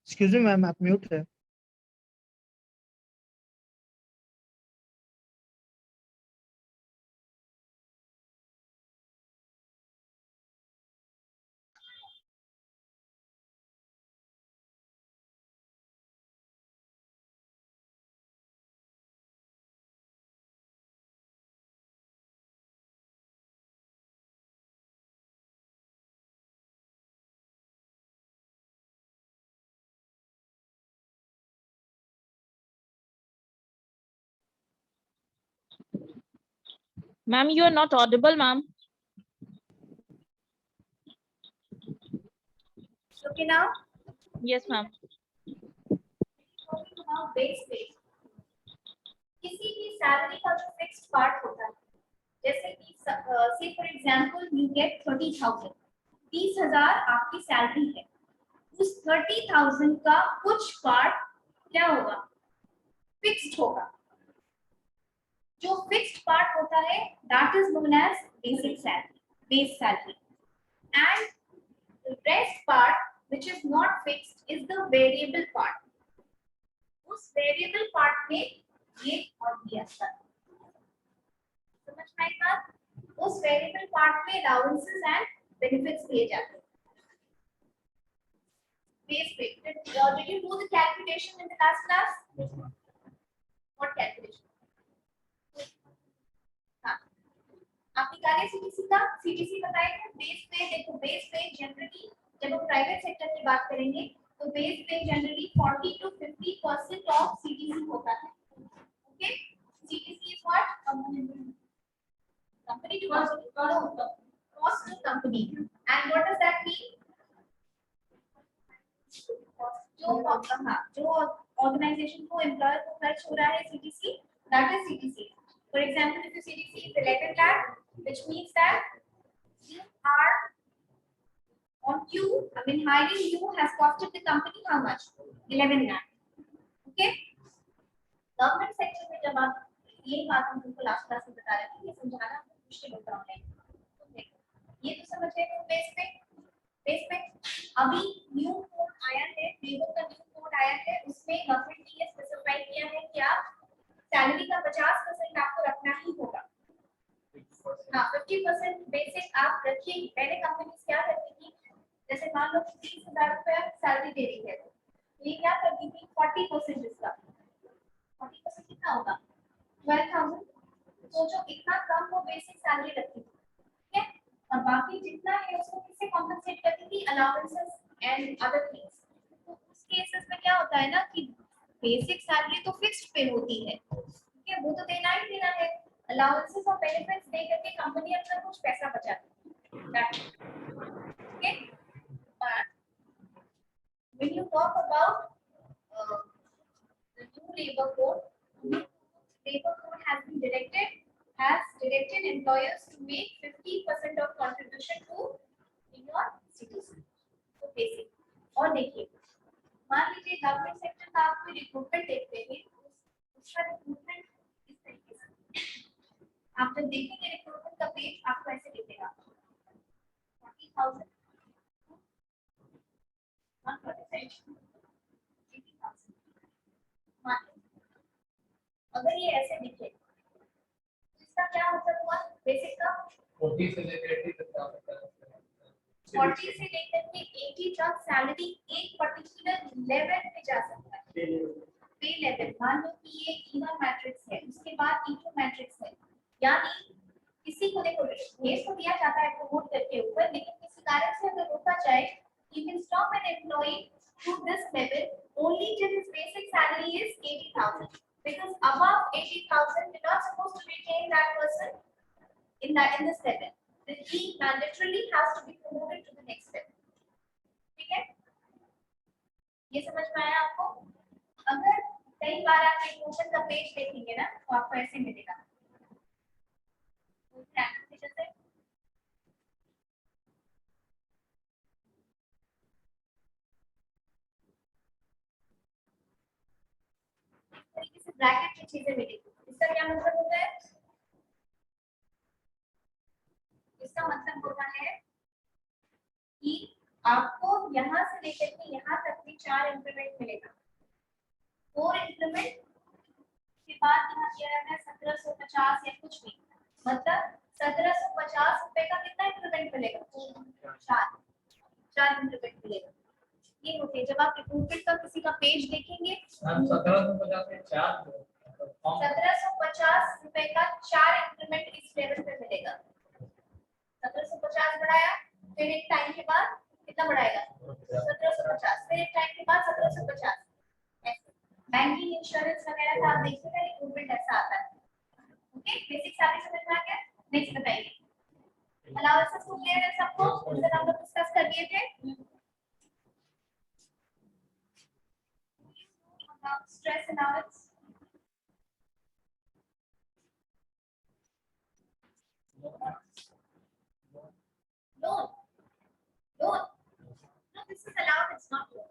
Excuse me ma'am, आप mute है। Ma'am, you are not audible, ma'am. Okay now? Yes, ma'am. Talking about base pay. किसी की salary का जो fixed part होता है, जैसे कि से फॉर एग्जांपल यू गेट 30,000, 30,000 आपकी सैलरी है। उस 30,000 का कुछ पार्ट क्या होगा? फिक्स्ड होगा। जो फिक्स्ड पार्ट होता है that is known as basic salary, base salary, and the rest part which is not fixed is the variable part. उस variable part में ये और ये आता है। समझ में आई बात? उस variable part में allowances and benefits दिए जाते हैं। Base pay. Did you do the calculation in the last class? Yes, ma'am. What calculation? हाँ, आप निकालिए सीटीसी का। सीटीसी बताएगा बेस पे। देखो बेस पे जनरली जब हम प्राइवेट सेक्टर की बात करेंगे तो बेस पे जनरली 40 to 50% ऑफ सीटीसी होता है। Okay, CTC is what? Company to cost to company. And what does that mean? जो ऑर्गेनाइजेशन को एम्प्लॉयर को खर्च हो रहा है CTC, that is CTC. For example, if your CTC is 11 lakh, which means that you are on you, I mean hiring you has costed the company how much? 11 lakh. Okay? Government sector में जब आप ये बात हम तुमको last class में बता रहे थे, ये समझाना मुश्किल होता है ऑनलाइन। ये तो समझ गए तुम बेस पे अभी न्यू कोड आया है, लेबर का न्यू कोड आया है, उसमें गवर्नमेंट ने ये स्पेसिफाई किया है कि आप सैलरी का 50% आपको रखना ही होगा। हाँ, 50% बेसिक आप रखिए। पहले कंपनीज क्या करती थी, जैसे मान लो 30,000 रुपया सैलरी दे रही है तो ये क्या करती थी 40% इसका। 40% कितना होगा? 12,000। सोचो कितना कम वो बेसिक सैलरी रखती थी, ठीक है? और बाकी जितना है उसको किससे कॉम्पेंसेट करती थी? Allowances and other things. तो उस केसेस में क्या होता है ना कि बेसिक सैलरी तो फिक्स्ड पे होती है, ठीक है, वो तो देना ही देना है। अलाउंसेस और बेनिफिट्स दे करके कंपनी अपना कुछ पैसा बचाती है, okay. But when you talk about the new labor code has directed employers to make 50% of contribution to in your CTC, तो बेसिक। और देखिए मान लीजिए गवर्नमेंट सेक्टर का आप कोई रिक्रूटमेंट देखते हैं, उसका रिक्रूटमेंट इस तरीके से आप जब देखेंगे रिक्रूटमेंट का पेज आपको ऐसे दिखेगा 40,000 145 80,000। अगर ये ऐसे दिखे तो इसका क्या मतलब हुआ? बेसिक का 40 से लेकर 80 तक जा सकता है। 40 से लेकर के 80 तक सैलरी एक पर्टिकुलर लेवल पे जा सकता है। पे लेवल मान लो कि ये इनर मैट्रिक्स है, उसके बाद इनटू मैट्रिक्स है, यानी किसी को देखो रेस तो दिया जाता है प्रमोट करके ऊपर, लेकिन किसी कारण से अगर रोका जाए, you can stop an employee to this level only till his basic salary is 80,000, because above 80,000 you're not supposed to retain that person in this level. He mandatorily has to be promoted to the next level. ठीक है, ये समझ में आया आपको? अगर कई बार आप रिक्रूटमेंट का पेज देखेंगे ना तो आपको ऐसे मिलेगा तरीके से ब्रैकेट की चीजें मिलेगी। इसका क्या मतलब होता है? इसका मतलब होता है कि आपको यहाँ से लेकर के यहाँ तक भी 4 इंक्रीमेंट मिलेगा। 4 इंक्रीमेंट के बाद यहाँ दिया रहता है 1750 या कुछ भी, मतलब 1750 रुपए का कितना इंक्रीमेंट मिलेगा? 4 इंक्रीमेंट मिलेगा। ये होते हैं जब आप रिक्रूटमेंट का किसी का पेज देखेंगे, 1750 रुपए का 4 इंक्रीमेंट इस लेवल पे मिलेगा। 1750 बढ़ाया, फिर एक टाइम के बाद कितना बढ़ाएगा? 1750, फिर एक टाइम के बाद 1750। बैंकिंग इंश्योरेंस वगैरह का आप देखिएगा रिक्रूटमेंट ऐसा आता है। ओके, बेसिक सारी समझ में आ गया? नेक्स्ट बताइए। अलाउंसेस को क्लियर है सबको? जैसे हम लोग डिस्कस कर लिए थे। Stress allowance, loan, loan. No, this is allowed, it's not loan.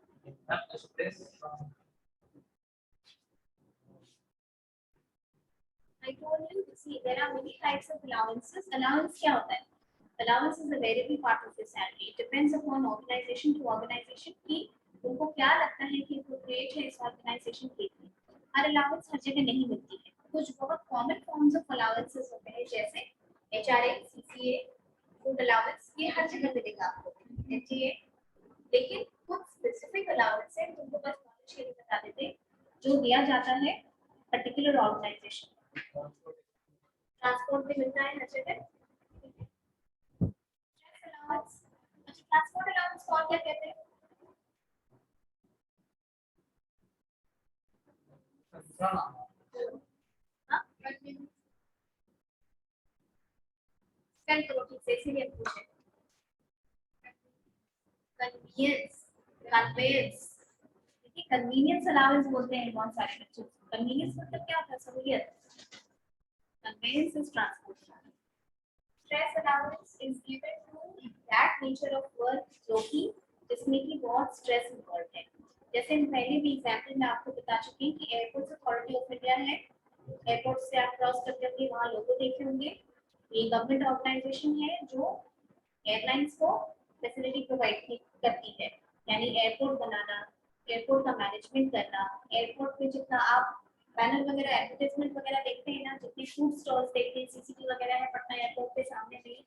I told you, see, there are many types of allowances. Allowance क्या होता है? Allowance is a variable part of the salary. It depends upon organization to organization कि उनको क्या लगता है कि appropriate है इस organization के लिए। हर allowance हर जगह नहीं मिलती है। कुछ बहुत common forms of allowances होते हैं जैसे HRA, CCA, food allowance, ये हर जगह मिलेगा आपको। HTA, लेकिन कुछ specific allowance है तुमको बस knowledge के लिए बता देते हैं जो दिया जाता है particular organization। ट्रांसपोर्ट भी मिलता है हर जगह। ट्रांसपोर्ट अलाउंस को क्या कहते हैं? इसीलिए पूछे कन्वीनियंस, कन्वेंस। देखिए कन्वीनियंस अलाउंस बोलते हैं बहुत सारे बच्चे। कन्वीनियंस मतलब क्या होता है? सहूलियत। Conveyance is transportation. Stress allowance is given to that nature of work जो कि जिसमें कि बहुत स्ट्रेस इन्वॉल्व है। जैसे हम पहले भी एग्जांपल में आपको बता चुके हैं कि एयरपोर्ट अथॉरिटी ऑफ इंडिया है। एयरपोर्ट से आप क्रॉस करते हुए वहाँ लोगो देखे होंगे। ये गवर्नमेंट ऑर्गेनाइजेशन है जो एयरलाइंस को फैसिलिटी प्रोवाइड करती है, यानी एयरपोर्ट बनाना, एयरपोर्ट का मैनेजमेंट करना, एयरपोर्ट पे जितना आप बैनर वगैरह एडवर्टाइजमेंट वगैरह देखते हैं ना, जितने फूड स्टॉल्स देखते हैं, सीसीटीवी वगैरह है पटना एयरपोर्ट के सामने में,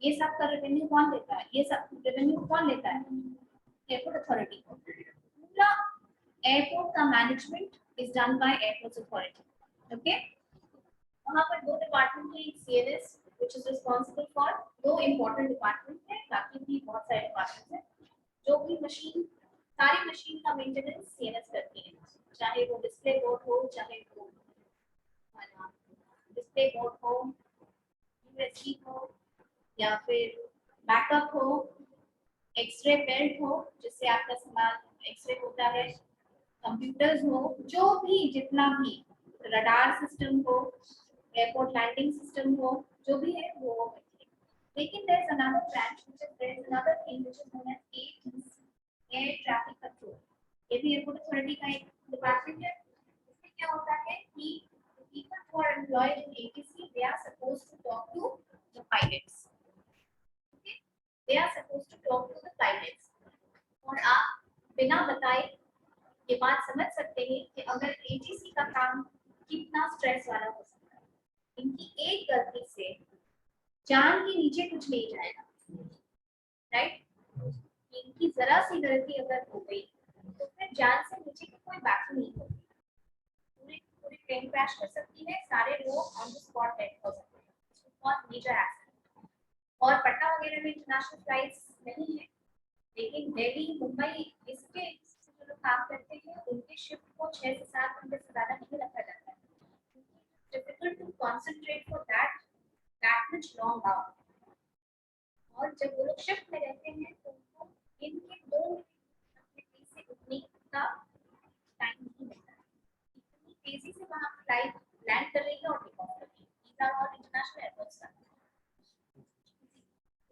ये सब का रेवेन्यू कौन लेता है? ये सब रेवेन्यू कौन लेता है? Airport authority. पूरा एयरपोर्ट का management is done by airport authority. Okay, वहां पर दो डिपार्टमेंट है, CNS which is responsible for, दो इंपॉर्टेंट डिपार्टमेंट है, बाकी भी बहुत सारे डिपार्टमेंट्स हैं जो कि मशीन, सारी मशीन का मेंटेनेंस सीएनएस करती है, चाहे वो डिस्प्ले बोर्ड हो, चाहे वो डिस्प्ले बोर्ड हो, यूएसबी हो, या फिर बैकअप हो, एक्सरे बेल्ट हो जिससे आपका सामान एक्सरे होता है, कंप्यूटर्स हो, जो भी जितना भी रडार सिस्टम हो, एयरपोर्ट लैंडिंग सिस्टम हो, जो भी है वो है। लेकिन there is another branch which is there is another thing which is known as ATC, air traffic control. ये भी एयरपोर्ट अथॉरिटी का एक डिपार्टमेंट है। इसमें क्या होता है कि people who are employed in ATC, they are supposed to talk to the pilots. Okay, they are supposed to talk to the pilots. और आप बिना बताए ये बात समझ सकते हैं कि अगर ATC का काम कितना स्ट्रेस वाला हो सकता है। इनकी एक गलती से जान के नीचे कुछ नहीं जाएगा, राइट? इनकी जरा सी गलती अगर हो गई तो फिर जान से नीचे की कोई बात नहीं होगी। पूरी ट्रेन क्रैश कर सकती है, सारे लोग ऑन द स्पॉट डेड हो सकते हैं, बहुत मेजर एक्सीडेंट। और पटना वगैरह में इंटरनेशनल फ्लाइट्स नहीं है, लेकिन दिल्ली, मुंबई, इसके जो लोग काम करते हैं उनके शिफ्ट को 6 से 7 घंटे से ज़्यादा नहीं रखा जाता है। Difficult to concentrate for that much long hour. और जब वो लोग शिफ्ट में रहते हैं तो उनको इनके 2 मिनट से उठने का टाइम नहीं मिलता है। इतनी तेजी से वहाँ फ्लाइट लैंड कर रही है और टेक ऑफ कर रही है, ईसा और इंटरनेशनल एयरपोर्ट्स का।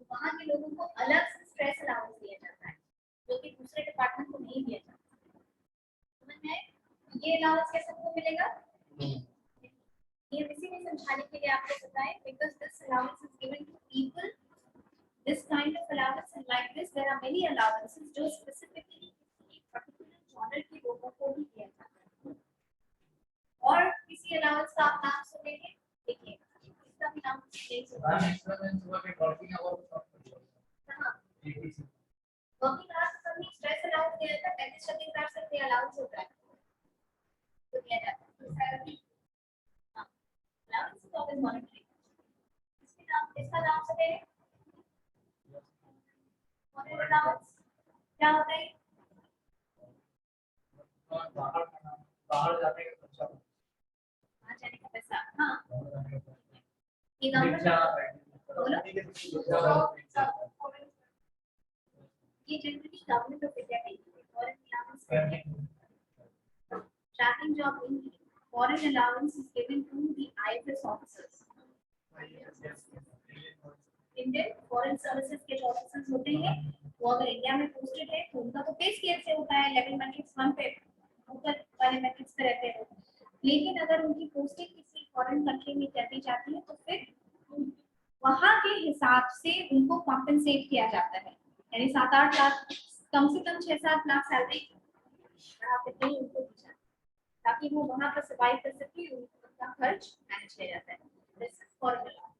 तो वहाँ के लोगों को अलग से स्ट्रेस अलाउंस दिया जाता है जो कि दूसरे डिपार्टमेंट को नहीं दिया जाता। समझ में? ये अलाउंस कैसे सबको मिलेगा? ये इसी में समझाने के लिए आपको बताएं, because this allowance is given to people this kind of allowance, and like this there are many allowances जो specifically किसी particular genre के लोगों को ही दिया जाता है। और किसी allowance का आप नाम सुनेंगे, देखिए इसका भी नाम नहीं सुना। हाँ, working hours का भी stress allowance दिया जाता है, 35-36 hours का allowance होता है, तो दिया जाता है। हाँ, allowance is always monetary। इसका नाम सुनेंगे, monetary allowance क्या होता है? बाहर जाने का खर्चा, वहाँ जाने का पैसा। हाँ, ये गवर्नमेंट बोलो, ये जनरली गवर्नमेंट ऑफ इंडिया देती है। फॉरेन अलाउंस ट्रैकिंग जॉब नहीं, foreign allowance is given to the IFS officers. Indian foreign services के जो ऑफिसर्स होते हैं वो अगर इंडिया में पोस्टेड है तो उनका तो पे स्केल से होता है, लेवल मैट्रिक्स 1 पे ऊपर वाले मैट्रिक्स पे रहते हैं। लेकिन अगर उनकी पोस्टिंग किसी फॉरेन कंट्री में कर दी जाती है तो फिर वहां के हिसाब से उनको कॉम्पेंसेट किया जाता है, यानी 7-8 लाख, कम से कम 6-7 लाख सैलरी बढ़ा के उनको दी जाती है ताकि वो वहां पर सर्वाइव कर सके, उनका खर्च मैनेज किया जाता है। This is foreign allowance.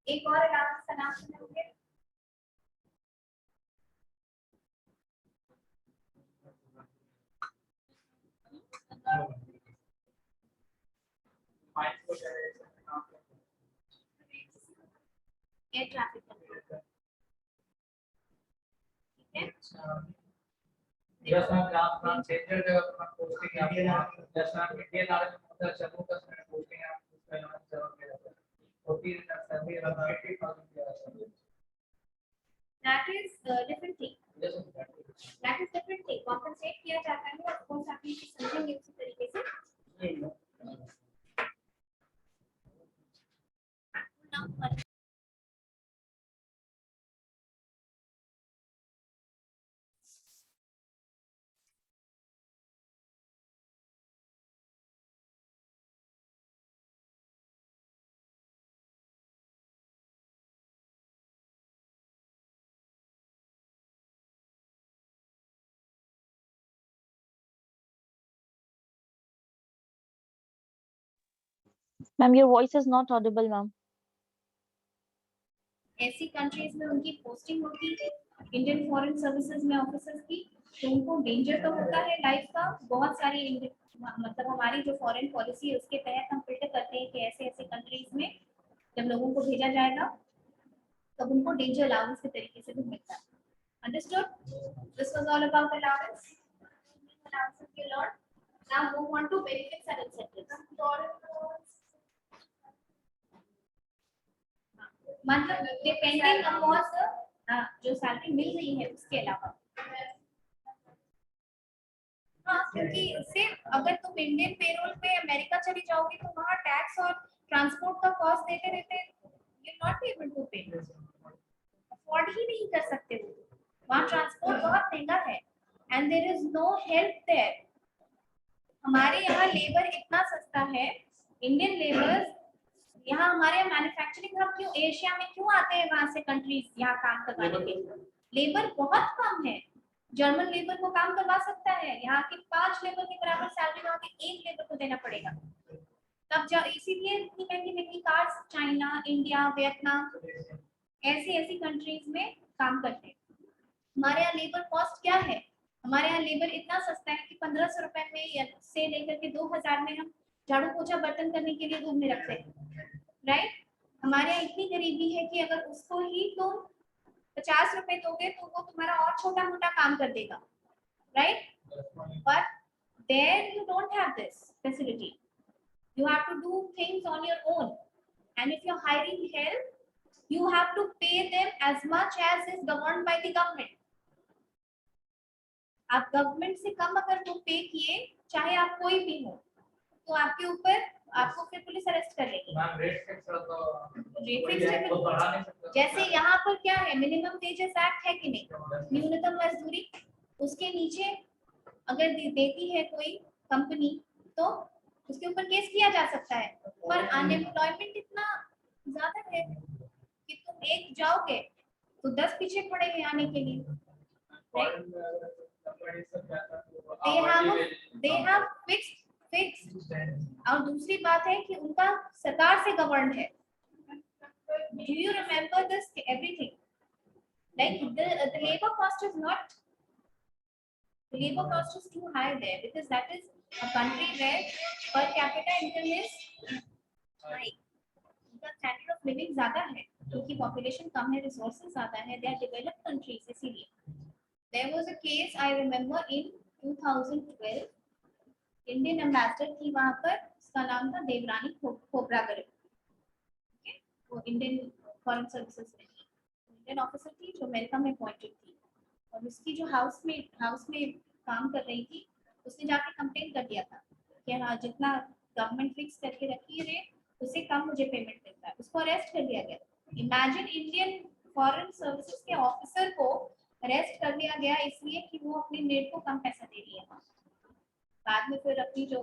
एक और अलाउंस का नाम सुनोगे, एयर ट्रैफिक कंट्रोल। ठीक है, जस्ट आप सेंटर जगह पर पोस्टिंग आप जस्ट आप इंडियन आर्मी मतलब जम्मू कश्मीर पोस्टिंग आप उसका नाम जरूर किया जाता है, तो फिर सभी 80,000 किया जाता है। that is different thing, that is different thing, compensate किया जाता है। ऑफ कोर्स आप ये समझेंगे उसी तरीके से। Ma'am, your voice is not audible, ma'am. ऐसी कंट्रीज में उनकी पोस्टिंग होती है इंडियन फॉरेन सर्विसेज में ऑफिसर्स की, तो उनको डेंजर तो होता है लाइफ का। बहुत सारी मतलब हमारी जो फॉरेन पॉलिसी है उसके तहत हम फिल्टर करते हैं कि ऐसे ऐसे कंट्रीज में जब लोगों को भेजा जाएगा तब उनको डेंजर अलाउंस के तरीके से भी मिलता है। Understood? This was all about allowance. Allowance के lot. Now move on to benefits and incentives. मतलब डिपेंडिंग अपॉन जो सैलरी मिल रही है उसके अलावा। हाँ, क्योंकि सिर्फ अगर तुम इंडियन पेरोल पे अमेरिका चली जाओगी तो वहाँ टैक्स और ट्रांसपोर्ट का कॉस्ट देते रहते you not be able to pay, afford ही नहीं कर सकते हो। वहाँ ट्रांसपोर्ट बहुत महंगा है and there is no help there. हमारे यहाँ लेबर इतना सस्ता है, इंडियन लेबर यहाँ हमारे मैन्युफैक्चरिंग हम क्यों एशिया में क्यों आते हैं वहां से कंट्रीज यहाँ काम करवाने के लिए? लेबर बहुत कम है। जर्मन लेबर को काम करवा सकता है, यहाँ की 5 लेबर के बराबर सैलरी वहाँ के 1 लेबर को देना पड़ेगा। तब इसीलिए इतनी महंगी महंगी कार्स चाइना, इंडिया, वियतनाम ऐसी कंट्रीज में काम करते हैं। हमारे यहाँ लेबर कॉस्ट क्या है? हमारे यहाँ लेबर इतना सस्ता है कि 1500 रुपए में से लेकर के 2000 में हम झाड़ू पोछा बर्तन करने के लिए रूम में रखते हैं, राइट? हमारे यहाँ इतनी गरीबी है कि अगर उसको ही तुम 50 रुपए दोगे तो वो तुम्हारा और छोटा मोटा काम कर देगा, right? But there you don't have this facility, you have to do things on your own, and if you're hiring help you have to pay them as much as is governed by the government. आप government से कम अगर तुम पे किए, चाहे आप कोई भी हो, तो आपके ऊपर आपको फिर पुलिस अरेस्ट कर लेगी। मैम रेट फिक्स तो रेट फिक्स तो बढ़ा नहीं सकते। जैसे यहाँ पर क्या है, मिनिमम वेजेस एक्ट है कि नहीं, न्यूनतम मजदूरी, उसके नीचे अगर देती है कोई कंपनी तो उसके ऊपर केस किया जा सकता है। पर अनएम्प्लॉयमेंट इतना ज्यादा है कि तुम एक जाओगे तो 10 पीछे पड़ेंगे आने के लिए। Foreign companies सब जाता है तो They have आबादी they have fixed standards. और दूसरी बात है कि उनका सरकार से गवर्न है। Do you remember this everything? Like the labor cost is not, the labor cost is too high there because that is a country where per capita income is high. उनका standard of living ज़्यादा है क्योंकि population कम है, resources ज़्यादा है, they are developed countries इसीलिए। There was a case I remember in 2012, Indian ambassador थी वहाँ पर, उसका नाम था देवरानी खोब्रागढ़। Okay? वो Indian foreign services में थी, Indian officer थी जो अमेरिका में appointed थी और उसकी जो हाउस में काम कर रही थी, उसने जाके कंप्लेन कर दिया था कि हाँ जितना गवर्नमेंट फिक्स करके रखी है रेट उससे कम मुझे पेमेंट मिलता है। उसको अरेस्ट कर लिया गया। इमेजिन इंडियन फॉरेन सर्विसेज के ऑफिसर को अरेस्ट कर लिया गया इसलिए कि वो अपने रेट को कम पैसा दे रही है। बाद में फिर अपनी जो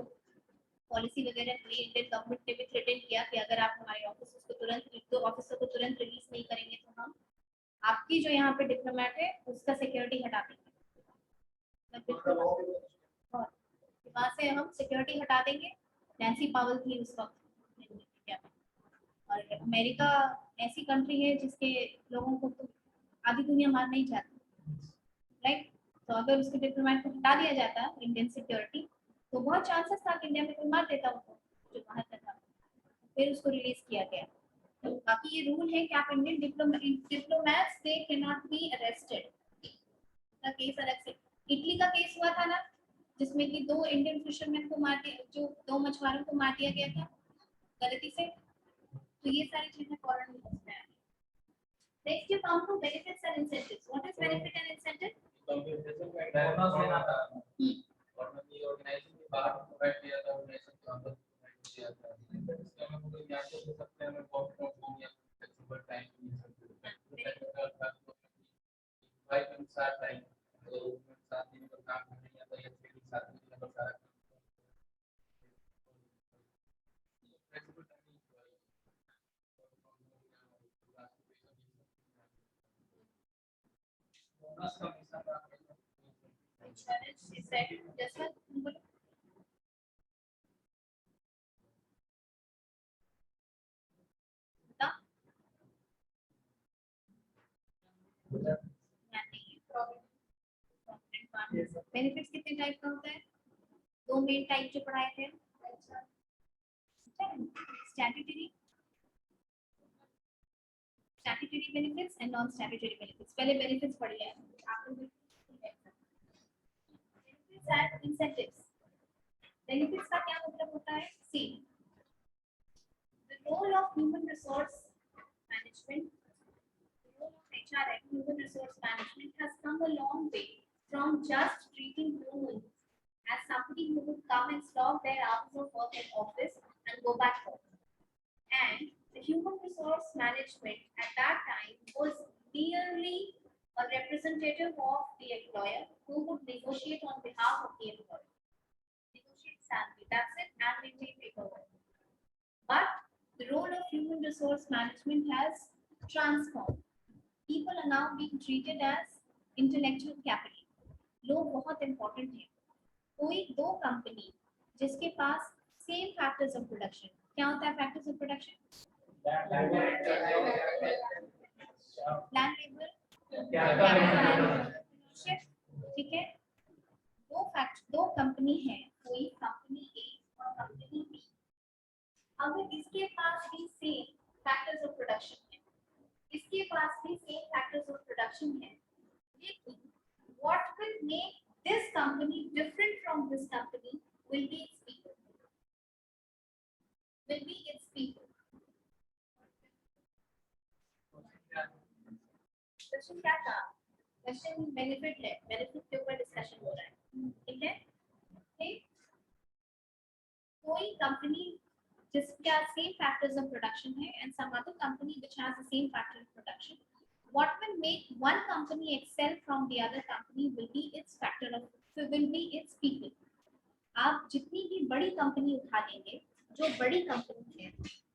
पॉलिसी वगैरह थी इंडियन गवर्नमेंट ने भी थ्रेटन किया कि अगर आप हमारे ऑफिसर को तुरंत रिलीज नहीं करेंगे तो हम आपकी जो यहाँ पे डिप्लोमेट है उसका सिक्योरिटी हटा देंगे। वहाँ से हम सिक्योरिटी हटा देंगे। नैन्सी पावेल थी उस वक्त। और अमेरिका ऐसी कंट्री है जिसके लोगों को तो आधी दुनिया मार नहीं जाती, राइट? तो अगर उसके डिप्लोमेट को हटा दिया जाता इंडियन सिक्योरिटी तो बहुत चांसेस था कि इंडिया में कोई मार देता उनको जो बाहर का था। फिर उसको रिलीज किया गया। बाकी ये रूल है कि आप Indian diplomats they can not be arrested. का केस अलग से इटली का केस हुआ था ना जिसमें कि 2 इंडियन फिशरमैन को मार दिया, जो 2 मछुआरों को मार दिया गया था गलती से। तो ये सारी चीजें फॉरेन रूल्स में है। Next you come to benefits and incentives. What is benefit and incentive? Compensation का बोनस देना था और मतलब ऑर्गेनाइजेशन के बाहर प्रोवाइड किया था, ऑर्गेनाइजेशन के अंदर प्रोवाइड किया था। इसका हम कोई ज्ञान दे सकते हैं, हमें बहुत या फ्लेक्सिबल टाइम मिल सकता है। भाई के अनुसार टाइम तो साथ दिन का काम करने या तो या फिर साथ दिन का सारा फ्लेक्सिबल टाइम बोनस का मिशन इंश्योरेंस इज सेट जैसा बोलो बेनिफिट्स कितने टाइप का होता है? 2 मेन टाइप जो पढ़ाए थे, statutory benefits and non statutory benefits. पहले बेनिफिट्स पढ़ लिया आपको। Benefits and incentives. बेनिफिट्स का क्या मतलब होता है? See the role of human resource management, the role of HR and human resource management has come a long way from just treating humans as somebody who would come and slog their hours of work at office and go back home. And the human resource management at that time was merely a representative of the employer who would negotiate on behalf of the employer. Negotiate salary, that's it, and maintain paperwork. But the role of human resource management has transformed. People are now being treated as intellectual capital. लोग बहुत important है। कोई 2 company जिसके पास same factors of production, क्या होता है factors of production? Plan labour, ठीक है। 2 कंपनी है, कोई कंपनी A और कंपनी B। अगर इसके पास भी सेम फैक्टर्स ऑफ प्रोडक्शन है, इसके पास भी सेम फैक्टर्स ऑफ प्रोडक्शन है, लेकिन what will make this company different from this company will be its people. Question क्या था? क्वेश्चन बेनिफिट है, बेनिफिट के ऊपर डिस्कशन हो रहा है, ठीक है? ठीक, कोई कंपनी जिसका सेम फैक्टर्स ऑफ प्रोडक्शन है and some other company which has the same factor of production, what will make one company excel from the other company will be its people. आप जितनी भी बड़ी कंपनी उठा लेंगे, जो बड़ी कंपनी है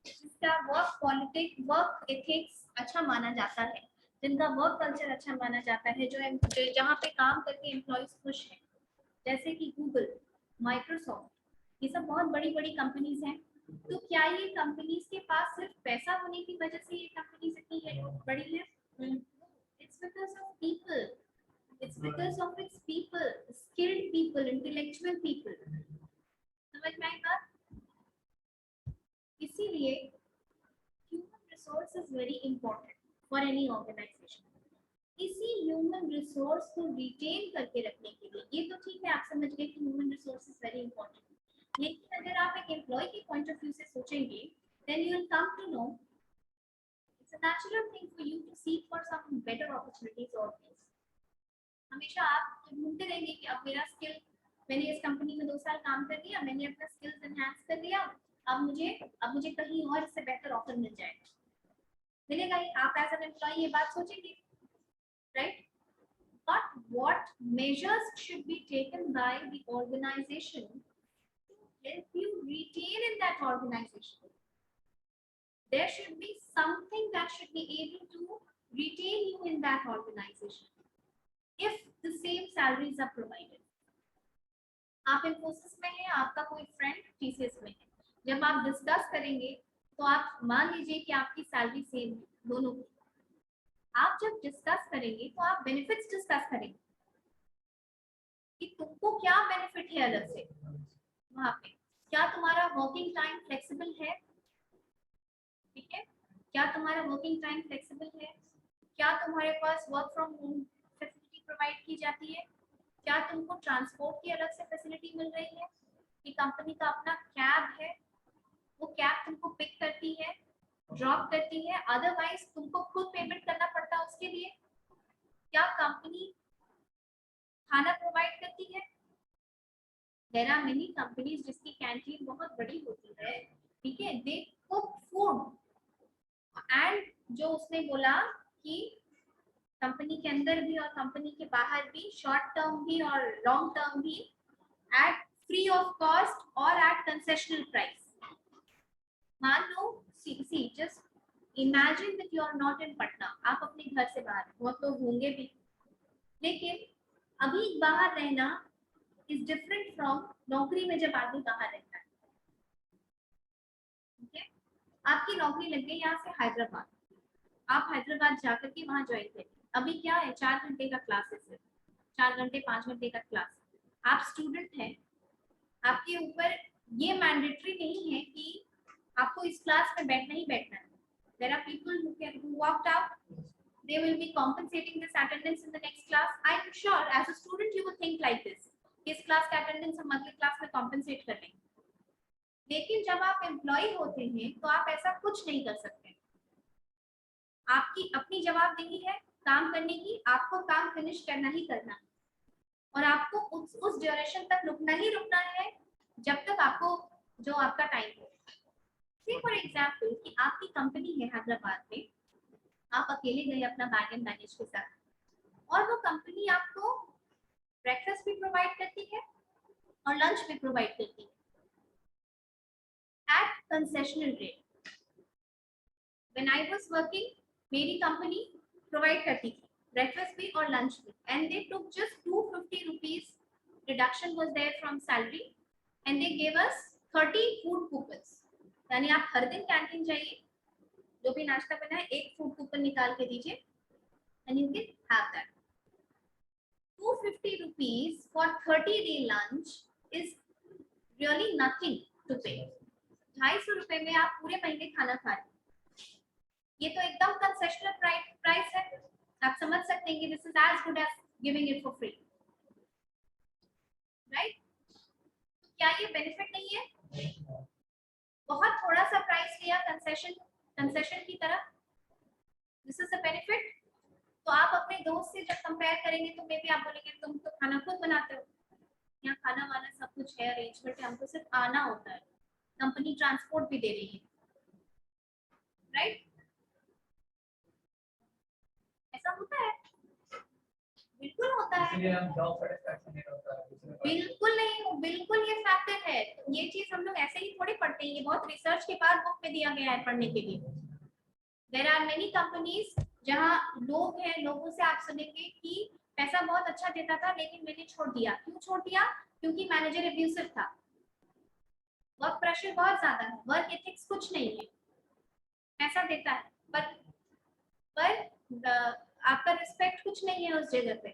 जिसका वर्क एथिक्स अच्छा माना जाता है, जिनका वर्क कल्चर अच्छा माना जाता है, जो जहाँ पे काम करके एम्प्लॉयज खुश हैं, जैसे कि गूगल, माइक्रोसॉफ्ट, ये सब बहुत बड़ी बड़ी कंपनीज हैं। तो क्या ये कंपनीज के पास सिर्फ पैसा होने की वजह से ये कंपनीज इतनी बड़ी है? It's because of people, it's because of its people, skilled people, intellectual people. समझ में आई बात? इसीलिए human resource is very important for any organisation. इसी ह्यूमन रिसोर्स को रिटेन करके रखने के लिए, ये तो ठीक है, आप समझ गए कि human resource is very important, लेकिन अगर आप एक एम्प्लॉय के पॉइंट ऑफ व्यू से सोचेंगे, then you will come to know it's a natural thing for you to seek for some better opportunities always. हमेशा आप ढूंढते रहेंगे कि अब मेरा स्किल, मैंने इस कंपनी में 2 साल काम कर लिया, मैंने अपना स्किल्स एनहांस कर लिया, अब मुझे कहीं और इससे बेहतर ऑफर मिल जाएगा, मिलेगा ही। आप एज एन एम्प्लॉय ये बात सोचेंगे, right? But what measures should be taken by the organization to help you retain in that organization? There should be something that should be able to retain you in that organization if the same salaries are provided. आप इन्फोसिस में हैं, आपका कोई friend TCS में है, जब आप discuss करेंगे तो आप मान लीजिए कि आपकी सैलरी सेम है दोनों की। आप जब डिस्कस करेंगे तो आप बेनिफिट्स डिस्कस करेंगे कि तुमको क्या बेनिफिट है अलग से वहां पे। क्या तुम्हारा वर्किंग टाइम फ्लेक्सिबल है? ठीक है, क्या तुम्हारा वर्किंग टाइम फ्लेक्सिबल है? क्या तुम्हारे पास work from home facility provide की जाती है? क्या तुमको ट्रांसपोर्ट की अलग से फैसिलिटी मिल रही है कि कंपनी का अपना कैब है, वो कैब तुमको पिक करती है, ड्रॉप करती है, अदरवाइज तुमको खुद पेमेंट करना पड़ता है उसके लिए? क्या कंपनी खाना प्रोवाइड करती है? देयर आर मेनी कंपनीज जिसकी कैंटीन बहुत बड़ी होती है, ठीक है, दे कुक फूड। एंड जो उसने बोला कि कंपनी के अंदर भी और कंपनी के बाहर भी, शॉर्ट टर्म भी और लॉन्ग टर्म भी, एट फ्री ऑफ कॉस्ट और एट कंसेशनल प्राइस। मान लो सी just imagine that you are not in Patna, आप अपने घर से बाहर, बहुत लोग होंगे भी, लेकिन अभी बाहर रहना इज डिफरेंट फ्रॉम नौकरी में जब आदमी बाहर रहता है। ठीक है, आपकी नौकरी लग गई यहाँ से हैदराबाद, आप हैदराबाद जाकर के वहां ज्वाइन करें। अभी क्या है, 4 घंटे का क्लासेस है, 4 घंटे 5 घंटे का क्लास। आप स्टूडेंट हैं, आपके ऊपर ये मैंडेटरी नहीं है कि आपको इस क्लास में बैठना ही बैठना है। There are people who walked out, they will be compensating this attendance in the next class. I am sure as a student you would think like this, इस क्लास का अटेंडेंस हम अगले क्लास में कॉम्पेंसेट कर लेंगे। लेकिन जब आप एम्प्लॉय होते हैं तो आप ऐसा कुछ नहीं कर सकते। आपकी अपनी जवाबदेही है काम करने की, आपको काम फिनिश करना ही करना है, और आपको उस ड्यूरेशन तक रुकना ही रुकना है जब तक आपको जो आपका टाइम हो। से फॉर एग्जाम्पल कि आपकी कंपनी है हैदराबाद में, आप अकेले गए अपना बैग एंड बैगेज के साथ, और वो कंपनी आपको ब्रेकफास्ट भी प्रोवाइड करती है और लंच भी प्रोवाइड करती है at concessional rate. When I was working, मेरी कंपनी प्रोवाइड करती थी ब्रेकफास्ट भी और लंच भी, and they took just 250 rupees reduction was there from salary, and they give us 30 food coupons. यानी आप हर दिन कैंटीन जाइए, जो भी नाश्ता बना है एक फूड कूपन निकाल के दीजिए and you can have that. 250 rupees for 30-day lunch is really nothing to pay. 250 रुपए में आप पूरे महीने खाना खा रहे हैं। ये तो एकदम कंसेशनल प्राइस है। आप समझ सकते हैं कि this is as good as giving it for free, right? क्या ये बेनिफिट नहीं है? बहुत थोड़ा सा प्राइस लिया कंसेशन की तरफ, दिस इज अ बेनिफिट। तो आप अपने दोस्त से जब कंपेयर करेंगे तो मे बी आप बोलेंगे तुम तो खाना खुद बनाते हो, यहाँ खाना वाना सब कुछ है, अरेंजमेंट है, हमको सिर्फ आना होता है, कंपनी ट्रांसपोर्ट भी दे रही है, राइट? ऐसा होता है, बिल्कुल होता है, इसलिए हम जॉब सेटिस्फैक्शन नहीं होता है। बिल्कुल नहीं, बिल्कुल ये फैक्टर है। ये चीज हम लोग ऐसे ही थोड़ी पढ़ते हैं, ये बहुत रिसर्च के बाद बुक में दिया गया है पढ़ने के लिए। देयर आर मेनी कंपनीज जहाँ लोग हैं, लोगों से आप सुनेंगे कि पैसा बहुत अच्छा देता था लेकिन मैंने छोड़ दिया। क्यों छोड़ दिया? क्योंकि मैनेजर एब्यूसिव था, वर्क प्रेशर बहुत ज्यादा है, वर्क एथिक्स कुछ नहीं है, पैसा देता है पर आपका रिस्पेक्ट कुछ नहीं है उस जगह पे।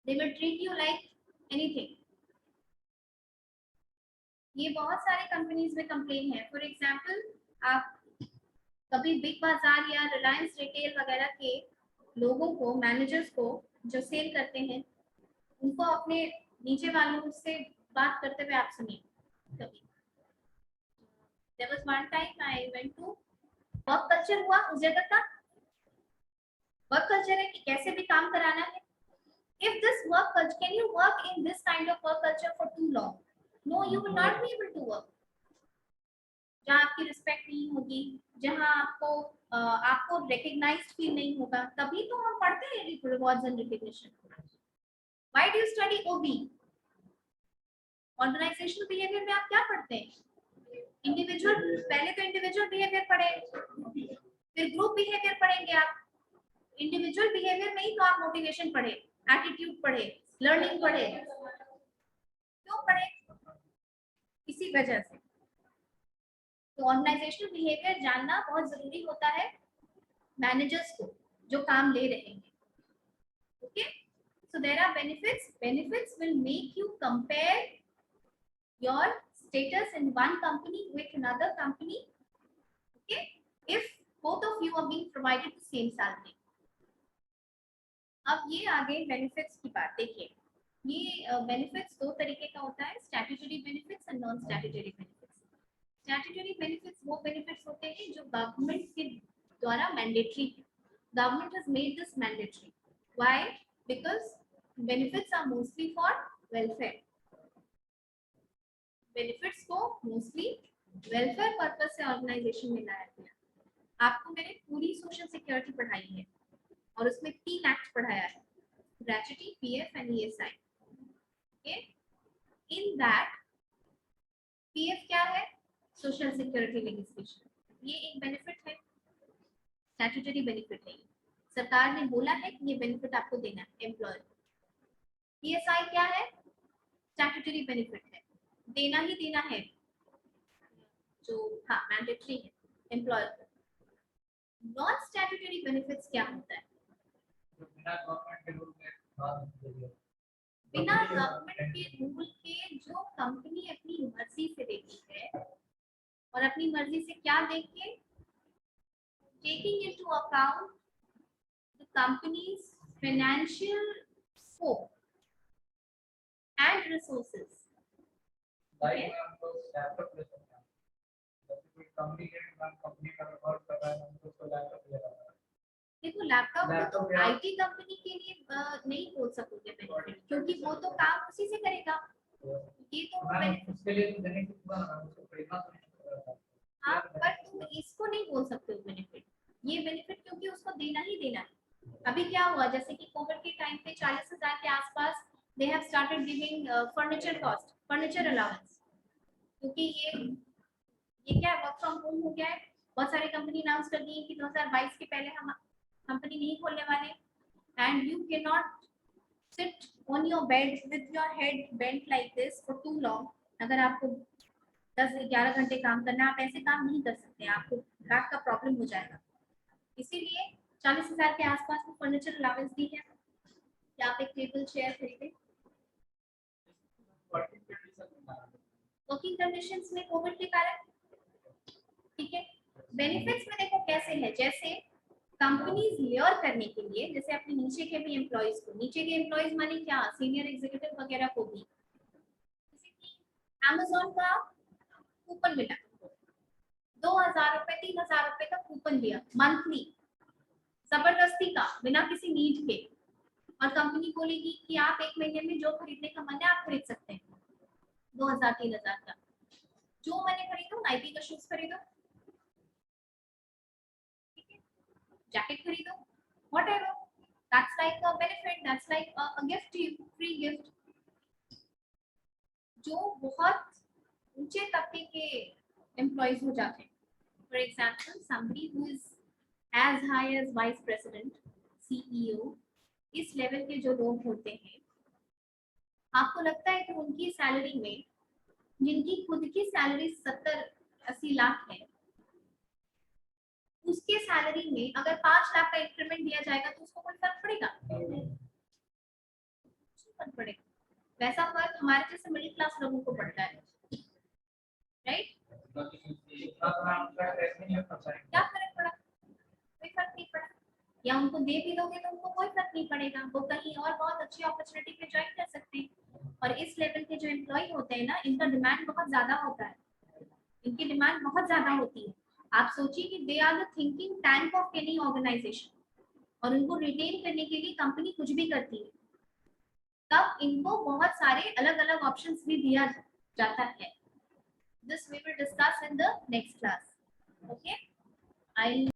They will treat you like anything. ये बहुत सारे कंपनीज में कंप्लेन है। फॉर एग्जांपल, आप कभी बिग बाजार या रिलायंस रिटेल वगैरह के लोगों को, मैनेजर्स को जो सेल करते हैं, उनको अपने नीचे वालों से बात करते हुए आप सुनिए कभी। There was one time I went to work culture हुआ उस जगह का। वर्क कल्चर है कि कैसे भी काम कराना है। If this work culture, can you work in this kind of work culture for too long? No, you will not be able to work. जहाँ आपकी रिस्पेक्ट नहीं होगी, जहाँ आपको रिकग्नाइज्ड फील नहीं होगा, तभी तो हम पढ़ते हैं rewards and recognition. Why do you study OB? Organisational behaviour में आप क्या पढ़ते हैं? इंडिविजुअल, पहले तो इंडिविजुअल बिहेवियर पढ़े, फिर ग्रुप बिहेवियर पढ़ेंगे आप। इंडिविजुअल बिहेवियर में ही तो आप मोटिवेशन पढ़े, एटीट्यूड पढ़े, लर्निंग पढ़े। क्यों पढ़े? इसी वजह से। तो ऑर्गेनाइजेशनल बिहेवियर जानना बहुत जरूरी होता है मैनेजर्स को जो काम ले रहे हैं। Okay, so there are benefits. Benefits will make you compare your status in one company with another company, okay, if both of you are being provided the same salary. अब ये आगे बेनिफिट्स की बात देखिए। ये बेनिफिट्स दो तरीके का होता है, statutory benefits and non statutory benefits. Statutory benefits वो बेनिफिट्स होते हैं जो गवर्नमेंट के द्वारा मैंडेटरी है। Government has made this mandatory. Why? Because benefits are mostly for welfare. Benefits को मोस्टली वेलफेयर पर्पस से ऑर्गेनाइजेशन में लाया गया। आपको मैंने पूरी सोशल सिक्योरिटी पढ़ाई है और उसमें 3 एक्ट पढ़ाया है, gratuity, PF and ESI. Okay, in that PF क्या है? Social security legislation. ये एक बेनिफिट है, स्टैट्यूटरी बेनिफिट नहीं। सरकार ने बोला है कि ये बेनिफिट आपको देना है एम्प्लॉयर। ईएसआई क्या है? स्टैट्यूटरी बेनिफिट है, देना ही देना है, जो हाँ मैंडेटरी है एम्प्लॉयर को। नॉन स्टैट्यूटरी बेनिफिट्स क्या होता है? बिना गवर्नमेंट के रूल में, बिना गवर्नमेंट के रूल के जो कंपनी अपनी मर्जी से देती है, और अपनी मर्जी से क्या देख के? Taking into account the companies financial scope and resources. Like में हमको लैपटॉप ले सकते हैं। जैसे कोई कंपनी का वर्क कर रहा है, हमको उसको लैपटॉप ले रहा है। देखो, लैपटॉप लैपटॉप या- आईटी कंपनी के लिए नहीं बोल सकोगे बेनिफिट, क्योंकि वो तो काम उसी से करेगा। ये तो वो बेनिफिट, उसके लिए तो देने की पूरा ना, उसको खरीदना तो नहीं पड़ेगा। हाँ, पर तुम इसको नहीं बोल सकते हो बेनिफिट। ये बेनिफिट क्योंकि उसको देना ही देना है। अभी क्या हुआ, जैसे कि कोविड के टाइम पे 40,000 के आसपास they have started giving furniture cost, furniture allowance. क्योंकि ये क्या है, वर्क फ्रॉम होम हो गया है। बहुत सारी कंपनी अनाउंस कर दी है कि 2022 के पहले हम कंपनी नहीं खोलने वाले, and you can not sit on your bed with your head bent like this for too long. अगर आपको 10-11 घंटे काम करना है, आप ऐसे काम नहीं कर सकते, आपको बैक का प्रॉब्लम हो जाएगा। इसीलिए 40,000 के आसपास में फर्नीचर अलाउंस दी है कि आप एक टेबल चेयर खरीदें। वर्किंग कंडीशंस में कोविड के कारण, ठीक है। बेनिफिट्स में देखो कैसे है, जैसे कंपनीज लेयर करने के लिए, जैसे अपने नीचे के भी एम्प्लॉइज को, नीचे के एम्प्लॉइज माने क्या, सीनियर एग्जीक्यूटिव वगैरह को भी, जैसे कि अमेज़न का कूपन मिला, 2,000 रुपए 3,000 रुपए का कूपन दिया मंथली, जबरदस्ती का, बिना किसी नीड के, और कंपनी बोलेगी कि आप 1 महीने में जो खरीदने का मन है आप खरीद सकते हैं, 2,000-3,000 का। जो मैंने खरीदो, नाइकी का शूज खरीदो, जैकेट खरीदो, whatever, that's like a benefit, that's like a gift to you, free gift। जो बहुत ऊंचे तबके के एम्प्लॉइज हो जाते हैं, for example somebody who is as high as vice president, CEO, इस लेवल के जो लोग होते हैं, आपको लगता है कि उनकी सैलरी में, जिनकी खुद की सैलरी 70-80 लाख है, उसके सैलरी में अगर 5 लाख का इंक्रीमेंट दिया जाएगा तो उसको कोई फर्क पड़ेगा? फर्क पड़ेगा। वैसा फर्क हमारे जैसे मिडिल क्लास लोगों को पड़ता है, राइट? क्या फर्क पड़ा? कोई फर्क नहीं पड़ा। या उनको दे भी दोगे तो उनको कोई फर्क नहीं पड़ेगा, वो कहीं और बहुत अच्छी अपॉर्चुनिटी पे ज्वाइन कर सकते हैं। और इस लेवल के जो एम्प्लॉय होते हैं ना, इनका डिमांड बहुत ज्यादा होता है, इनकी डिमांड बहुत ज्यादा होती है। आप सोचिए कि they are the thinking tank of any organisation, और उनको रिटेन करने के लिए कंपनी कुछ भी करती है, तब इनको बहुत सारे अलग अलग ऑप्शंस भी दिया जाता है। This we will discuss in the next class. Okay, I'll